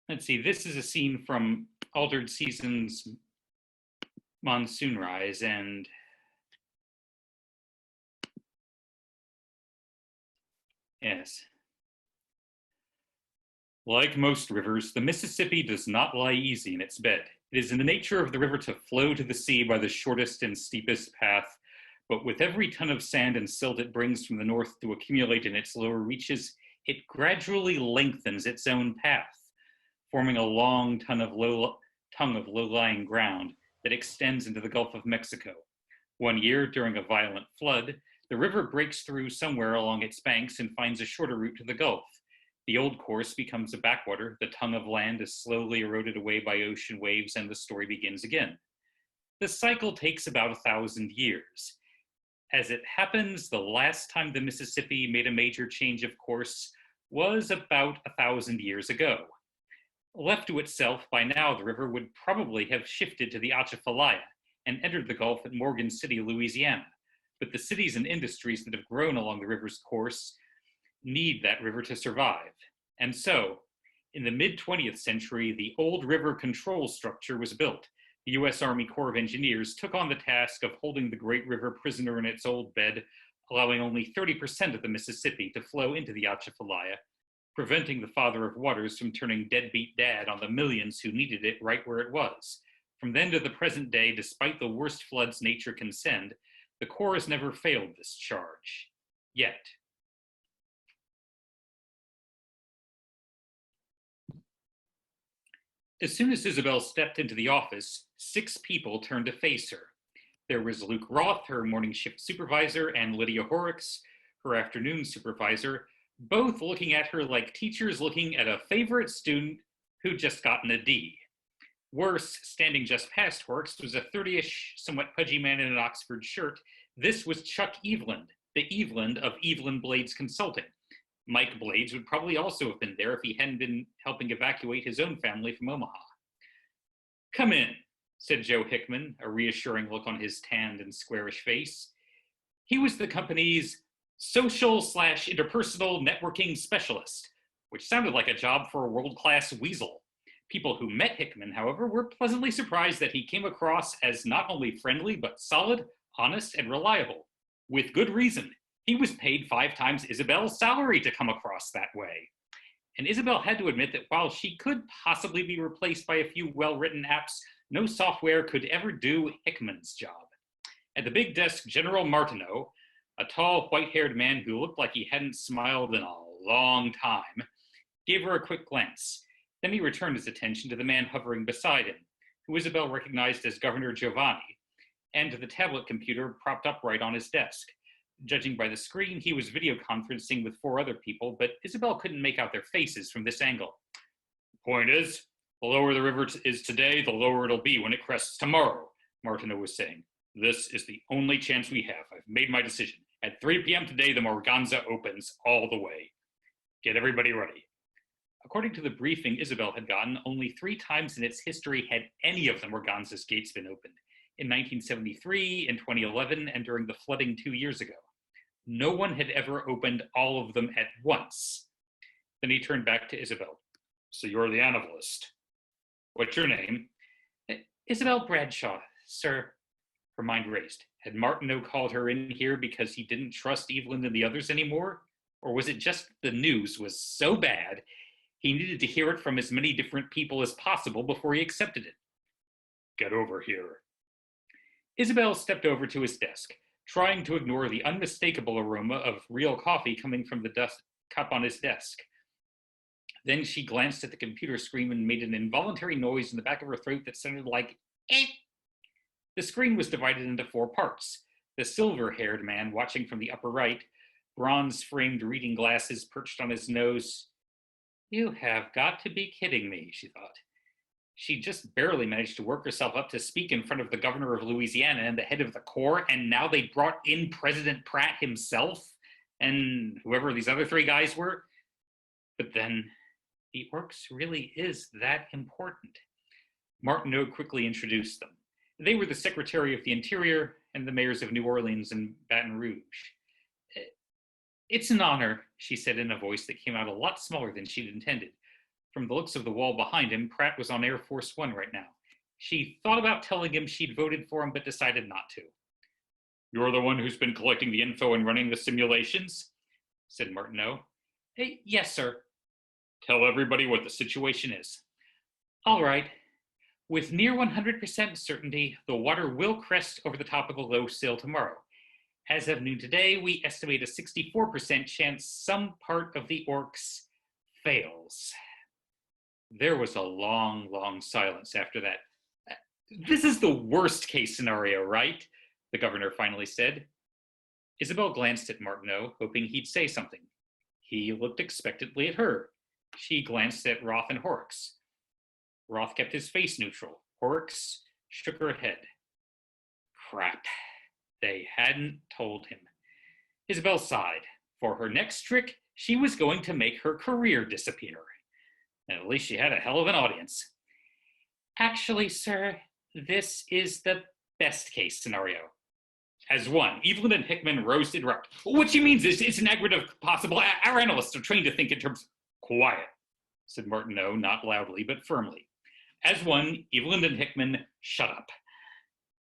Let's see, this is a scene from Altered Season's Monsoonrise, and yes. Like most rivers, the Mississippi does not lie easy in its bed. It is in the nature of the river to flow to the sea by the shortest and steepest path, but with every ton of sand and silt it brings from the north to accumulate in its lower reaches, it gradually lengthens its own path, forming a long tongue of low-lying ground that extends into the Gulf of Mexico. One year, during a violent flood, the river breaks through somewhere along its banks and finds a shorter route to the Gulf. The old course becomes a backwater, the tongue of land is slowly eroded away by ocean waves, and the story begins again. The cycle takes about 1,000 years. As it happens, the last time the Mississippi made a major change of course was about 1,000 years ago. Left to itself, by now the river would probably have shifted to the Atchafalaya and entered the Gulf at Morgan City, Louisiana. But the cities and industries that have grown along the river's course need that river to survive. And so, in the mid-20th century, the old river control structure was built. The U.S. Army Corps of Engineers took on the task of holding the great river prisoner in its old bed, allowing only 30% of the Mississippi to flow into the Atchafalaya, preventing the father of waters from turning deadbeat dad on the millions who needed it right where it was. From then to the present day, despite the worst floods nature can send, the Corps has never failed this charge. Yet. As soon as Isabel stepped into the office, 6 people turned to face her. There was Luke Roth, her morning shift supervisor, and Lydia Horrocks, her afternoon supervisor, both looking at her like teachers looking at a favorite student who'd just gotten a D. Worse, standing just past Horrocks was a 30-ish, somewhat pudgy man in an Oxford shirt. This was Chuck Eveland, the Eveland of Eveland Blades Consulting. Mike Blades would probably also have been there if he hadn't been helping evacuate his own family from Omaha. "Come in," said Joe Hickman, a reassuring look on his tanned and squarish face. He was the company's social/interpersonal networking specialist, which sounded like a job for a world-class weasel. People who met Hickman, however, were pleasantly surprised that he came across as not only friendly, but solid, honest, and reliable. With good reason. He was paid 5 times Isabel's salary to come across that way. And Isabel had to admit that while she could possibly be replaced by a few well-written apps, no software could ever do Hickman's job. At the big desk, General Martineau, a tall, white-haired man who looked like he hadn't smiled in a long time, gave her a quick glance. Then he returned his attention to the man hovering beside him, who Isabel recognized as Governor Giovanni, and to the tablet computer propped upright on his desk. Judging by the screen, he was video conferencing with 4 other people, but Isabel couldn't make out their faces from this angle. "The point is, the lower the river is today, the lower it'll be when it crests tomorrow," Martineau was saying. "This is the only chance we have. I've made my decision. At 3 p.m. today, the Morganza opens all the way. Get everybody ready." According to the briefing Isabel had gotten, only 3 times in its history had any of the Morganza's gates been opened. In 1973, in 2011, and during the flooding 2 years ago. No one had ever opened all of them at once. Then he turned back to Isabel. "So you're the analyst. What's your name?" "Isabel Bradshaw, sir." Her mind raced. Had Martineau called her in here because he didn't trust Evelyn and the others anymore? Or was it just the news was so bad he needed to hear it from as many different people as possible before he accepted it? "Get over here." Isabel stepped over to his desk, trying to ignore the unmistakable aroma of real coffee coming from the dust cup on his desk. Then she glanced at the computer screen and made an involuntary noise in the back of her throat that sounded like "eh." The screen was divided into 4 parts. The silver-haired man watching from the upper right, bronze-framed reading glasses perched on his nose. "You have got to be kidding me," she thought. She just barely managed to work herself up to speak in front of the governor of Louisiana and the head of the Corps, and now they brought in President Pratt himself and whoever these other 3 guys were. But then, the Orcs really is that important. Martineau quickly introduced them. They were the Secretary of the Interior and the mayors of New Orleans and Baton Rouge. "It's an honor," she said in a voice that came out a lot smaller than she'd intended. From the looks of the wall behind him, Pratt was on Air Force One right now. She thought about telling him she'd voted for him, but decided not to. "You're the one who's been collecting the info and running the simulations?" said Martineau. Yes, sir. "Tell everybody what the situation is." "All right. With near 100% certainty, the water will crest over the top of the low sill tomorrow. As of noon today, we estimate a 64% chance some part of the Orcs fails." There was a long, long silence after that. "This is the worst case scenario, right?" the governor finally said. Isabel glanced at Martineau, hoping he'd say something. He looked expectantly at her. She glanced at Roth and Horrocks. Roth kept his face neutral. Horrocks shook her head. Crap. They hadn't told him. Isabel sighed. For her next trick, she was going to make her career disappear. At least she had a hell of an audience. "Actually, sir, this is the best case scenario." As one, Evelyn and Hickman rose to interrupt. "What she means is it's an aggregate of possible. Our analysts are trained to think in terms." "Quiet," said Martineau, not loudly, but firmly. As one, Evelyn and Hickman, shut up.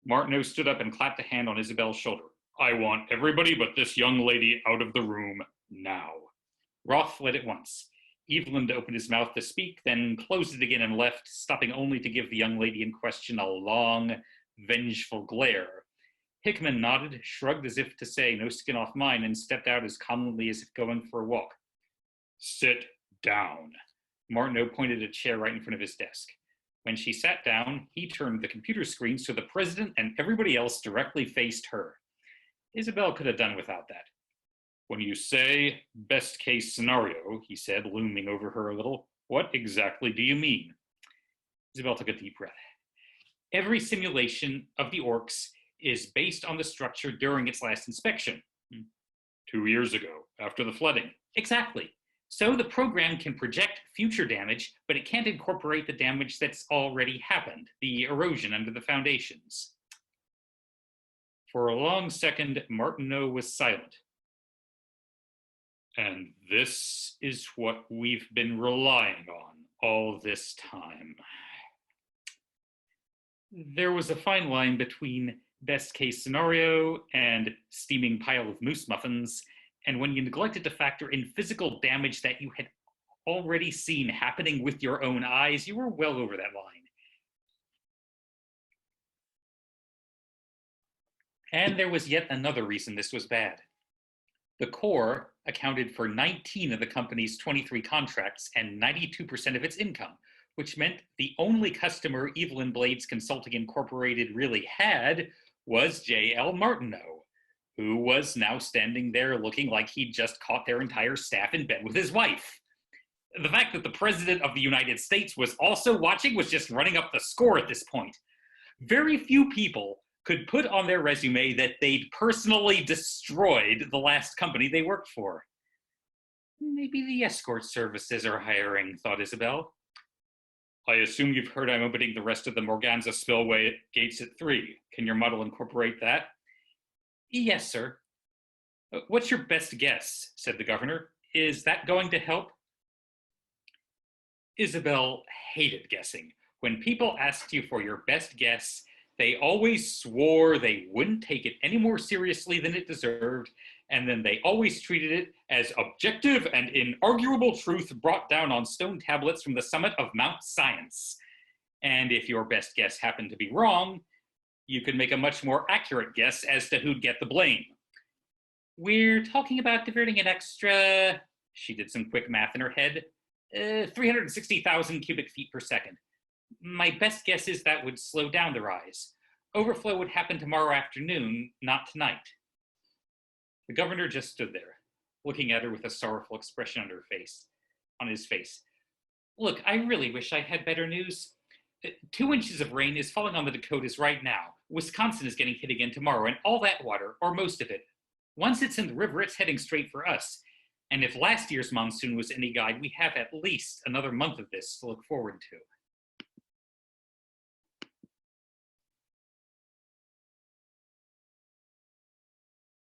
Martineau stood up and clapped a hand on Isabel's shoulder. "I want everybody but this young lady out of the room now." Roth fled at once. Evelyn opened his mouth to speak, then closed it again and left, stopping only to give the young lady in question a long, vengeful glare. Hickman nodded, shrugged as if to say, "No skin off mine," and stepped out as calmly as if going for a walk. "Sit down." Martineau pointed a chair right in front of his desk. When she sat down, he turned the computer screen so the president and everybody else directly faced her. Isabel could have done without that. "When you say best case scenario," he said, looming over her a little, "what exactly do you mean?" Isabel took a deep breath. "Every simulation of the Orcs is based on the structure during its last inspection." 2 years ago, after the flooding." "Exactly. So the program can project future damage, but it can't incorporate the damage that's already happened, the erosion under the foundations." For a long second, Martineau was silent. "And this is what we've been relying on all this time." There was a fine line between best case scenario and steaming pile of moose muffins, and when you neglected to factor in physical damage that you had already seen happening with your own eyes, you were well over that line. And there was yet another reason this was bad. The Corps accounted for 19 of the company's 23 contracts and 92% of its income, which meant the only customer Evelyn Blades Consulting Incorporated really had was J.L. Martineau, who was now standing there looking like he'd just caught their entire staff in bed with his wife. The fact that the President of the United States was also watching was just running up the score at this point. Very few people could put on their resume that they'd personally destroyed the last company they worked for. Maybe the escort services are hiring, thought Isabel. "I assume you've heard I'm opening the rest of the Morganza spillway gates at 3. Can your model incorporate that?" "Yes, sir." "What's your best guess?" said the governor. "Is that going to help?" Isabel hated guessing. When people asked you for your best guess, they always swore they wouldn't take it any more seriously than it deserved, and then they always treated it as objective and inarguable truth brought down on stone tablets from the summit of Mount Science. And if your best guess happened to be wrong, you could make a much more accurate guess as to who'd get the blame. "We're talking about diverting an extra," she did some quick math in her head, 360,000 cubic feet per second. My best guess is that would slow down the rise. Overflow would happen tomorrow afternoon, not tonight." The governor just stood there, looking at her with a sorrowful expression on his face. "Look, I really wish I had better news. 2 inches of rain is falling on the Dakotas right now. Wisconsin is getting hit again tomorrow, and all that water, or most of it, once it's in the river, it's heading straight for us. And if last year's monsoon was any guide, we have at least another month of this to look forward to."